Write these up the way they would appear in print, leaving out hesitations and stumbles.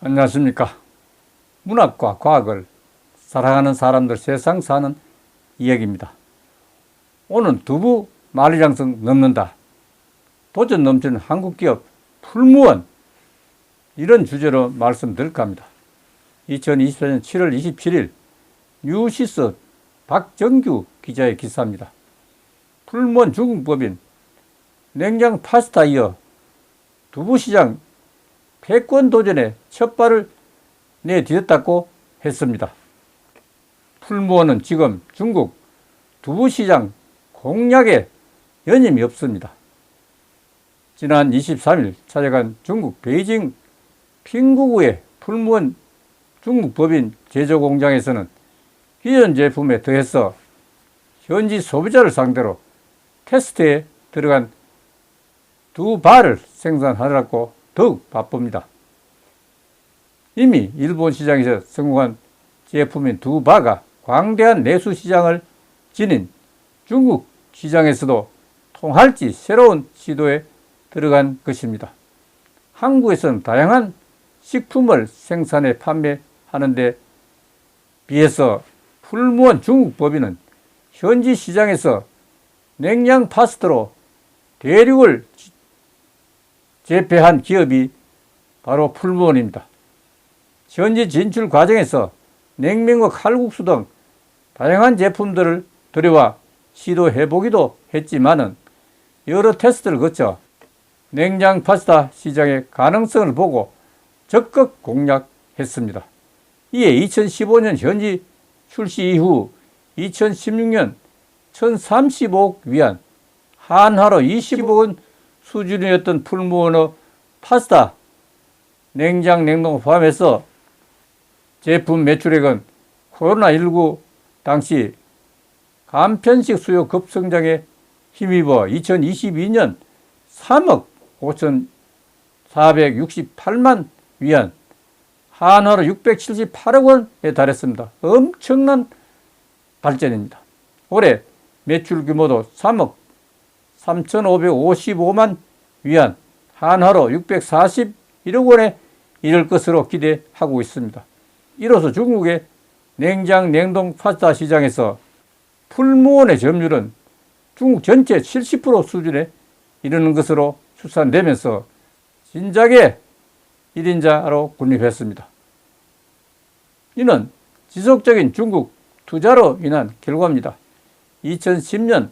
안녕하십니까. 문학과 과학을 사랑하는 사람들 세상 사는 이야기입니다. 오늘 두부 만리장성 넘는다. 도전 넘치는 한국기업 풀무원, 이런 주제로 말씀드릴까 합니다. 2024년 7월 27일 뉴시스 박정규 기자의 기사입니다. 풀무원 중국법인 냉장 파스타 이어 두부시장 패권 도전에 첫 발을 내디뎠다고 했습니다. 풀무원은 지금 중국 두부시장 공략에 여념이 없습니다. 지난 23일 찾아간 중국 베이징 핑구구의 풀무원 중국법인 제조공장에서는 기존 제품에 더해서 현지 소비자를 상대로 테스트에 들어간 두바를 생산하려고 더욱 바쁩니다. 이미 일본 시장에서 성공한 제품인 두바가 광대한 내수 시장을 지닌 중국 시장에서도 통할지 새로운 시도에 들어간 것입니다. 한국에서는 다양한 식품을 생산해 판매하는 데 비해서 풀무원 중국법인은 현지 시장에서 냉장 파스타로 대륙을 제패한 기업이 바로 풀무원입니다. 현지 진출 과정에서 냉면과 칼국수 등 다양한 제품들을 들여와 시도해보기도 했지만은 여러 테스트를 거쳐 냉장 파스타 시장의 가능성을 보고 적극 공략했습니다. 이에 2015년 현지 출시 이후 2016년 1,035억 위안, 한화로 20억 원 수준이었던 풀무원의 파스타, 냉장, 냉동을 포함해서 제품 매출액은 코로나19 당시 간편식 수요 급성장에 힘입어 2022년 3억 5,468만 위안, 한화로 678억 원에 달했습니다. 엄청난 발전입니다. 올해 매출 규모도 3억 3,555만 위안, 한화로 641억 원에 이를 것으로 기대하고 있습니다. 이로써 중국의 냉장, 냉동 파스타 시장에서 풀무원의 점유율은 중국 전체 70% 수준에 이르는 것으로 추산되면서 진작에 1인자로 군림했습니다. 이는 지속적인 중국 투자로 인한 결과입니다. 2010년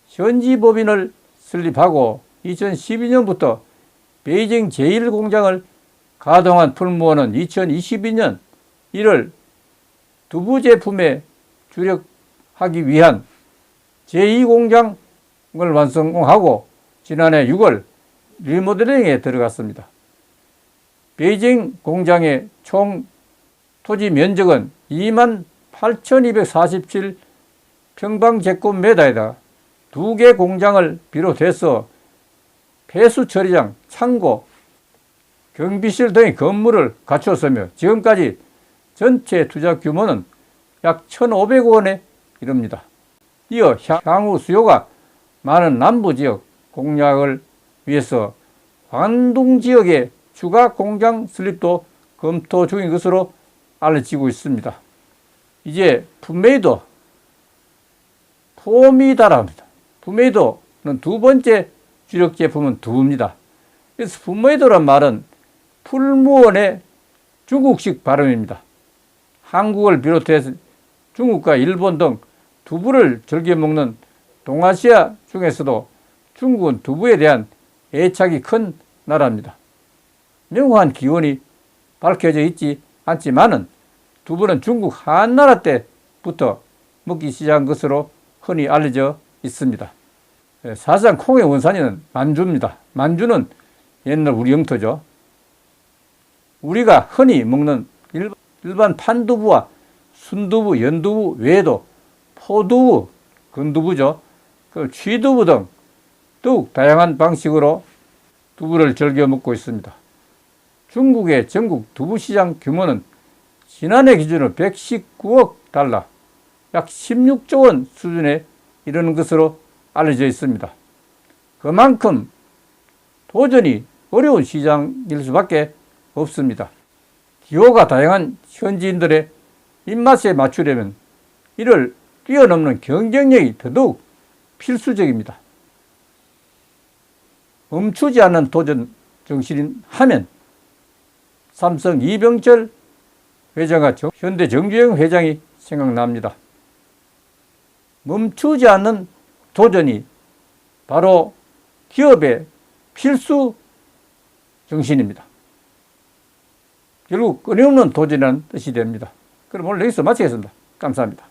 현지 법인을 설립하고 2012년부터 베이징 제1공장을 가동한 풀무원은 2022년 1월 두부 제품에 주력하기 위한 제2공장을 완성하고 지난해 6월 리모델링에 들어갔습니다. 베이징 공장의 총 토지 면적은 28,247 평방제곱미터에다 2개 공장을 비롯해서 폐수 처리장, 창고, 경비실 등의 건물을 갖추었으며 지금까지 전체 투자 규모는 약 1,500억 원에 이릅니다. 이어 향후 수요가 많은 남부지역 공략을 위해서 광둥 지역의 추가 공장 설립도 검토 중인 것으로 알려지고 있습니다. 이제 푸메이도, 포미다랍니다. 푸메이도는 두 번째 주력 제품은 두부입니다. 그래서 푸메이도란 말은 풀무원의 중국식 발음입니다. 한국을 비롯해서 중국과 일본 등 두부를 즐겨 먹는 동아시아 중에서도 중국은 두부에 대한 애착이 큰 나라입니다. 명확한 기원이 밝혀져 있지 않지만은 두부는 중국 한나라 때부터 먹기 시작한 것으로 흔히 알려져 있습니다. 사실상 콩의 원산지는 만주입니다. 만주는 옛날 우리 영토죠. 우리가 흔히 먹는 일반 판두부와 순두부, 연두부 외에도 소두부, 건두부죠. 그 취두부 등 더욱 다양한 방식으로 두부를 즐겨 먹고 있습니다. 중국의 전국 두부시장 규모는 지난해 기준으로 119억 달러, 약 16조 원 수준에 이르는 것으로 알려져 있습니다. 그만큼 도전이 어려운 시장일 수밖에 없습니다. 기호가 다양한 현지인들의 입맛에 맞추려면 이를 뛰어넘는 경쟁력이 더더욱 필수적입니다. 멈추지 않는 도전 정신인 하면 삼성 이병철 회장과 현대 정주영 회장이 생각납니다. 멈추지 않는 도전이 바로 기업의 필수 정신입니다. 결국 끊임없는 도전이라는 뜻이 됩니다. 그럼 오늘 여기서 마치겠습니다. 감사합니다.